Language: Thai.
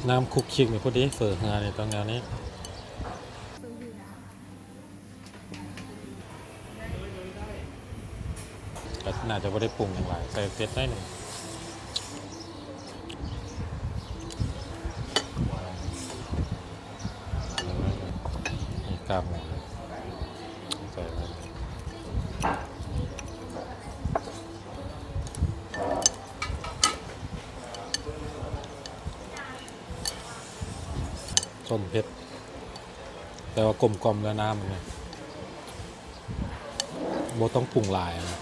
น้ำคุกคิกนี่พอดีเฝอหานี่ตรงแนวนี้ก็น่าจะไม่ได้ปรุงอย่างไรใส่เฟ็ดได้หนึ่งมีกล้ามหมูใส่ไปต้มเผ็ดแต่ว่ากลมๆแล้วน้ำมันเนี่ยโบต้องปรุงหลายนะ